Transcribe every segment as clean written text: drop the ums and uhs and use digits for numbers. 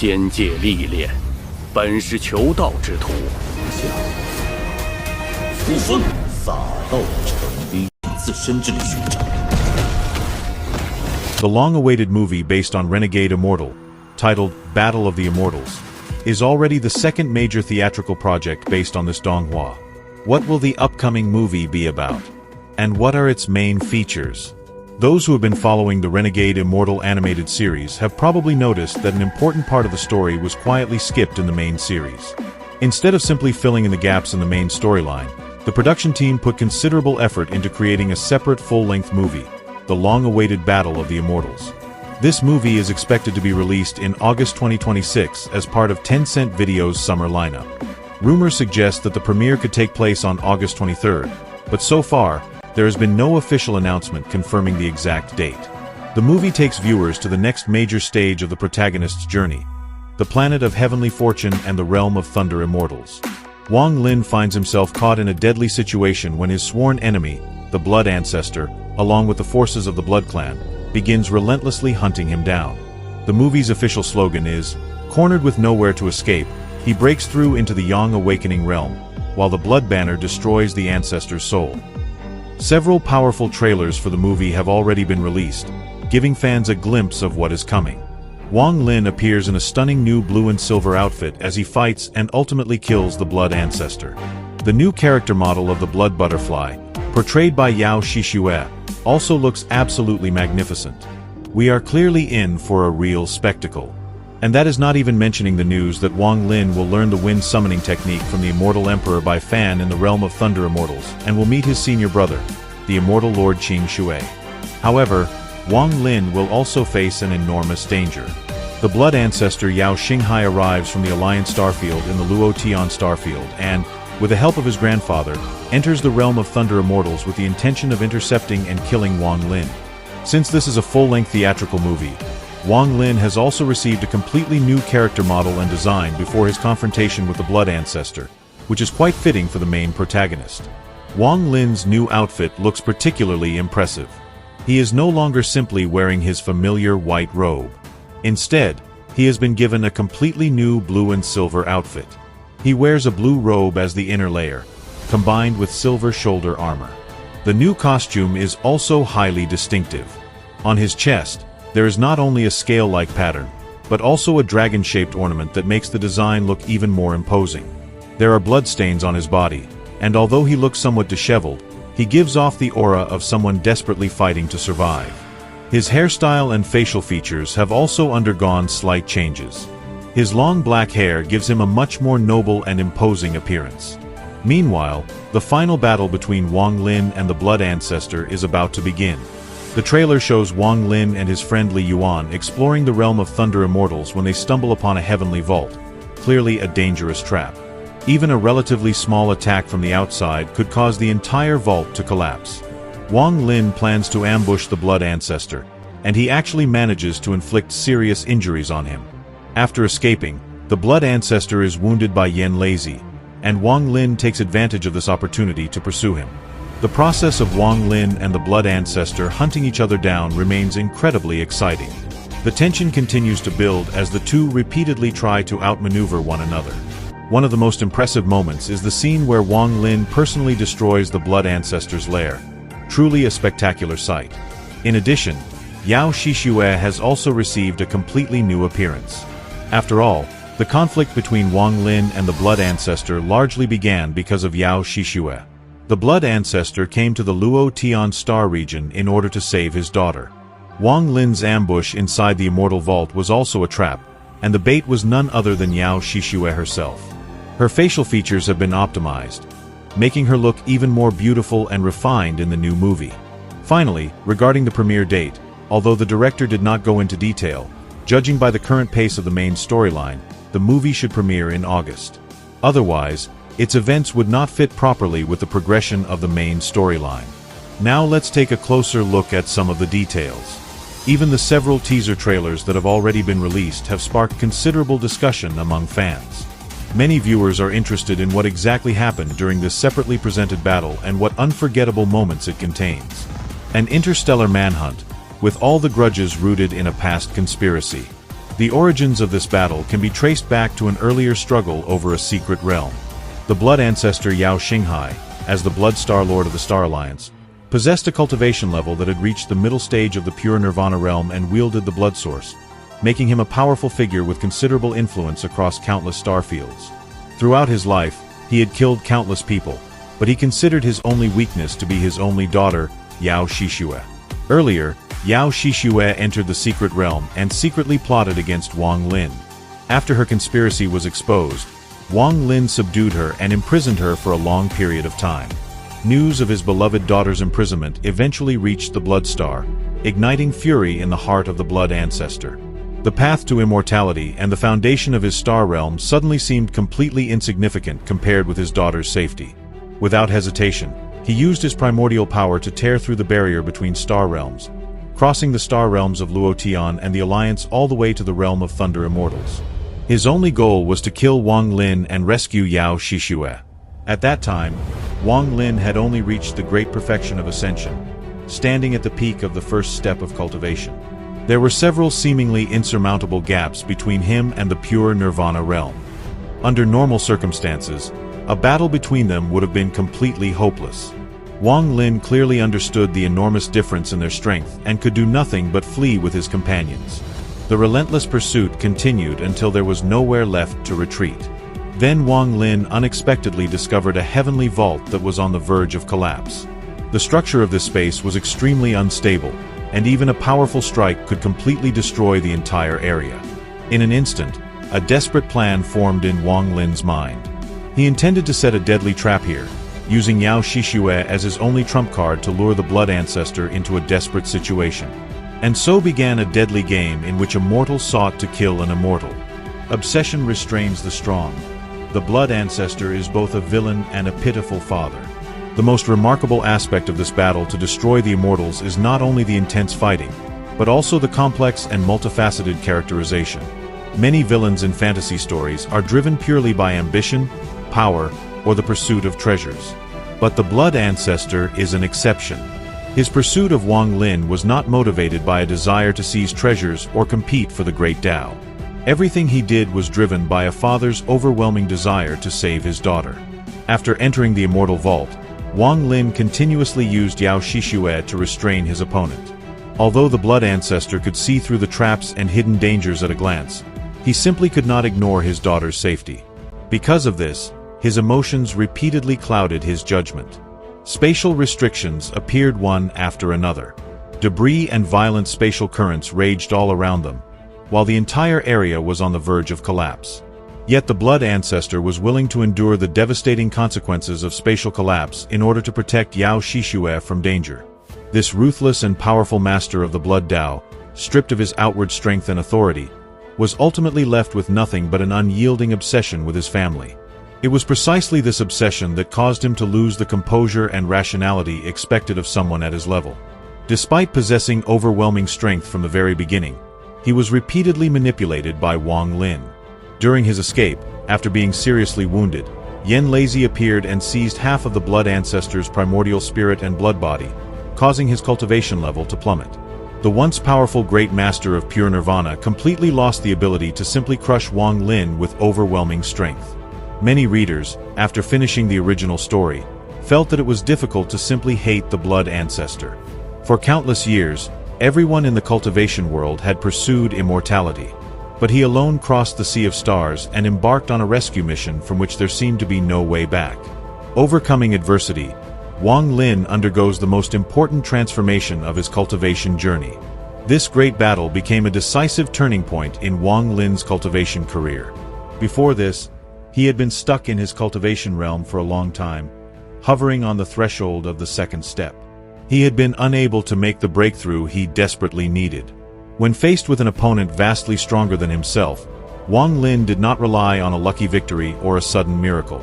仙界历练，本是求道之徒。副分撒道成兵，自身之力寻找。The long-awaited movie based on Renegade Immortal, titled Battle of the Immortals, is already the second major theatrical project based on this Donghua. What will the upcoming movie be about? And what are its main features? Those who have been following the Renegade Immortal animated series have probably noticed that an important part of the story was quietly skipped in the main series. Instead of simply filling in the gaps in the main storyline, the production team put considerable effort into creating a separate full-length movie, the long-awaited Battle of the Immortals. This movie is expected to be released in August 2026 as part of Tencent Video's summer lineup. Rumors suggest that the premiere could take place on August 23rd, but so far, there has been no official announcement confirming the exact date. The movie takes viewers to the next major stage of the protagonist's journey, the planet of heavenly fortune and the realm of thunder immortals. Wang Lin finds himself caught in a deadly situation when his sworn enemy, the Blood Ancestor, along with the forces of the Blood Clan, begins relentlessly hunting him down. The movie's official slogan is, "Cornered with nowhere to escape, he breaks through into the Yang Awakening realm, while the Blood Banner destroys the Ancestor's soul." Several powerful trailers for the movie have already been released, giving fans a glimpse of what is coming. Wang Lin appears in a stunning new blue and silver outfit as he fights and ultimately kills the Blood Ancestor. The new character model of the Blood Butterfly, portrayed by Yao Shixue, also looks absolutely magnificent. We are clearly in for a real spectacle. And that is not even mentioning the news that Wang Lin will learn the wind summoning technique from the Immortal Emperor Bai Fan in the realm of Thunder Immortals and will meet his senior brother, the Immortal Lord Qing Shui. However, Wang Lin will also face an enormous danger. The Blood Ancestor Yao Xinghai arrives from the Alliance Starfield in the Luo Tian Starfield and, with the help of his grandfather, enters the realm of Thunder Immortals with the intention of intercepting and killing Wang Lin. Since this is a full-length theatrical movie, Wang Lin has also received a completely new character model and design before his confrontation with the Blood Ancestor, which is quite fitting for the main protagonist. Wang Lin's new outfit looks particularly impressive. He is no longer simply wearing his familiar white robe. Instead, he has been given a completely new blue and silver outfit. He wears a blue robe as the inner layer, combined with silver shoulder armor. The new costume is also highly distinctive. On his chest, there is not only a scale-like pattern, but also a dragon-shaped ornament that makes the design look even more imposing. There are bloodstains on his body, and although he looks somewhat disheveled, he gives off the aura of someone desperately fighting to survive. His hairstyle and facial features have also undergone slight changes. His long black hair gives him a much more noble and imposing appearance. Meanwhile, the final battle between Wang Lin and the Blood Ancestor is about to begin. The trailer shows Wang Lin and his friend Li Yuan exploring the realm of Thunder Immortals when they stumble upon a heavenly vault, clearly a dangerous trap. Even a relatively small attack from the outside could cause the entire vault to collapse. Wang Lin plans to ambush the Blood Ancestor, and he actually manages to inflict serious injuries on him. After escaping, the Blood Ancestor is wounded by Yen Lazy, and Wang Lin takes advantage of this opportunity to pursue him. The process of Wang Lin and the Blood Ancestor hunting each other down remains incredibly exciting. The tension continues to build as the two repeatedly try to outmaneuver one another. One of the most impressive moments is the scene where Wang Lin personally destroys the Blood Ancestor's lair. Truly a spectacular sight. In addition, Yao Shixue has also received a completely new appearance. After all, the conflict between Wang Lin and the Blood Ancestor largely began because of Yao Shixue. The Blood Ancestor came to the Luo Tian Star region in order to save his daughter. Wang Lin's ambush inside the Immortal Vault was also a trap, and the bait was none other than Yao Shixue herself. Her facial features have been optimized, making her look even more beautiful and refined in the new movie. Finally, regarding the premiere date, although the director did not go into detail, judging by the current pace of the main storyline, the movie should premiere in August. Otherwise, its events would not fit properly with the progression of the main storyline. Now let's take a closer look at some of the details. Even the several teaser trailers that have already been released have sparked considerable discussion among fans. Many viewers are interested in what exactly happened during this separately presented battle and what unforgettable moments it contains. An interstellar manhunt, with all the grudges rooted in a past conspiracy. The origins of this battle can be traced back to an earlier struggle over a secret realm. The blood ancestor Yao Xinghai, as the Blood Star Lord of the Star Alliance, possessed a cultivation level that had reached the middle stage of the pure Nirvana realm and wielded the blood source, making him a powerful figure with considerable influence across countless star fields. Throughout his life, he had killed countless people, but he considered his only weakness to be his only daughter, Yao Shixue. Earlier, Yao Shixue entered the secret realm and secretly plotted against Wang Lin. After her conspiracy was exposed, Wang Lin subdued her and imprisoned her for a long period of time. News of his beloved daughter's imprisonment eventually reached the Blood Star, igniting fury in the heart of the blood ancestor. The path to immortality and the foundation of his star realm suddenly seemed completely insignificant compared with his daughter's safety. Without hesitation, he used his primordial power to tear through the barrier between star realms, crossing the star realms of Luotian and the Alliance all the way to the realm of Thunder Immortals. His only goal was to kill Wang Lin and rescue Yao Shixue. At that time, Wang Lin had only reached the great perfection of ascension, standing at the peak of the first step of cultivation. There were several seemingly insurmountable gaps between him and the pure Nirvana realm. Under normal circumstances, a battle between them would have been completely hopeless. Wang Lin clearly understood the enormous difference in their strength and could do nothing but flee with his companions. The relentless pursuit continued until there was nowhere left to retreat. Then Wang Lin unexpectedly discovered a heavenly vault that was on the verge of collapse. The structure of this space was extremely unstable, and even a powerful strike could completely destroy the entire area. In an instant, a desperate plan formed in Wang Lin's mind. He intended to set a deadly trap here, using Yao Shixue as his only trump card to lure the blood ancestor into a desperate situation. And so began a deadly game in which a mortal sought to kill an immortal. Obsession restrains the strong. The blood ancestor is both a villain and a pitiful father. The most remarkable aspect of this battle to destroy the immortals is not only the intense fighting, but also the complex and multifaceted characterization. Many villains in fantasy stories are driven purely by ambition, power, or the pursuit of treasures. But the blood ancestor is an exception. His pursuit of Wang Lin was not motivated by a desire to seize treasures or compete for the great Tao. Everything he did was driven by a father's overwhelming desire to save his daughter. After entering the immortal vault, Wang Lin continuously used Yao Shixue to restrain his opponent. Although the blood ancestor could see through the traps and hidden dangers at a glance, he simply could not ignore his daughter's safety. Because of this, his emotions repeatedly clouded his judgment. Spatial restrictions appeared one after another. Debris and violent spatial currents raged all around them, while the entire area was on the verge of collapse. Yet the blood ancestor was willing to endure the devastating consequences of spatial collapse in order to protect Yao Shixue from danger. This ruthless and powerful master of the blood Tao, stripped of his outward strength and authority, was ultimately left with nothing but an unyielding obsession with his family. It was precisely this obsession that caused him to lose the composure and rationality expected of someone at his level. Despite possessing overwhelming strength from the very beginning, he was repeatedly manipulated by Wang Lin. During his escape, after being seriously wounded, Yen Lazy appeared and seized half of the blood ancestor's primordial spirit and blood body, causing his cultivation level to plummet. The once powerful great master of pure nirvana completely lost the ability to simply crush Wang Lin with overwhelming strength. Many readers, after finishing the original story, felt that it was difficult to simply hate the blood ancestor. For countless years, everyone in the cultivation world had pursued immortality. But he alone crossed the Sea of Stars and embarked on a rescue mission from which there seemed to be no way back. Overcoming adversity, Wang Lin undergoes the most important transformation of his cultivation journey. This great battle became a decisive turning point in Wang Lin's cultivation career. Before this, he had been stuck in his cultivation realm for a long time, hovering on the threshold of the second step. He had been unable to make the breakthrough he desperately needed. When faced with an opponent vastly stronger than himself, Wang Lin did not rely on a lucky victory or a sudden miracle.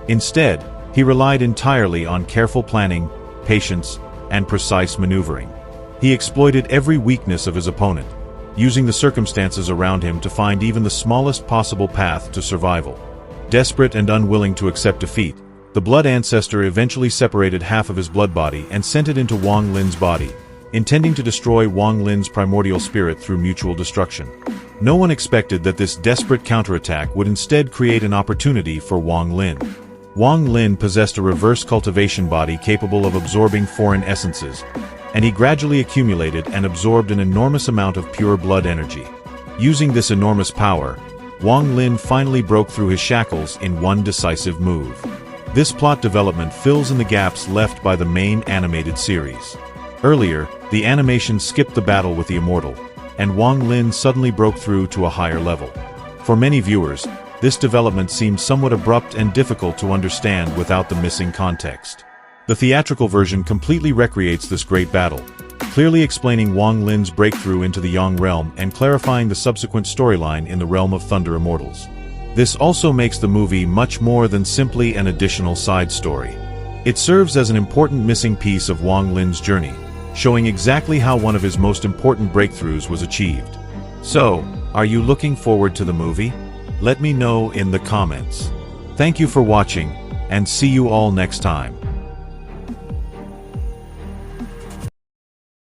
Instead, he relied entirely on careful planning, patience, and precise maneuvering. He exploited every weakness of his opponent, using the circumstances around him to find even the smallest possible path to survival. Desperate and unwilling to accept defeat, the blood ancestor eventually separated half of his blood body and sent it into Wang Lin's body, intending to destroy Wang Lin's primordial spirit through mutual destruction. No one expected that this desperate counterattack would instead create an opportunity for Wang Lin. Wang Lin possessed a reverse cultivation body capable of absorbing foreign essences, and he gradually accumulated and absorbed an enormous amount of pure blood energy. Using this enormous power, Wang Lin finally broke through his shackles in one decisive move. This plot development fills in the gaps left by the main animated series. Earlier, the animation skipped the battle with the Immortal, and Wang Lin suddenly broke through to a higher level. For many viewers, this development seemed somewhat abrupt and difficult to understand without the missing context. The theatrical version completely recreates this great battle, clearly explaining Wang Lin's breakthrough into the Yang realm and clarifying the subsequent storyline in the realm of Thunder Immortals. This also makes the movie much more than simply an additional side story. It serves as an important missing piece of Wang Lin's journey, showing exactly how one of his most important breakthroughs was achieved. So, are you looking forward to the movie? Let me know in the comments. Thank you for watching, and see you all next time.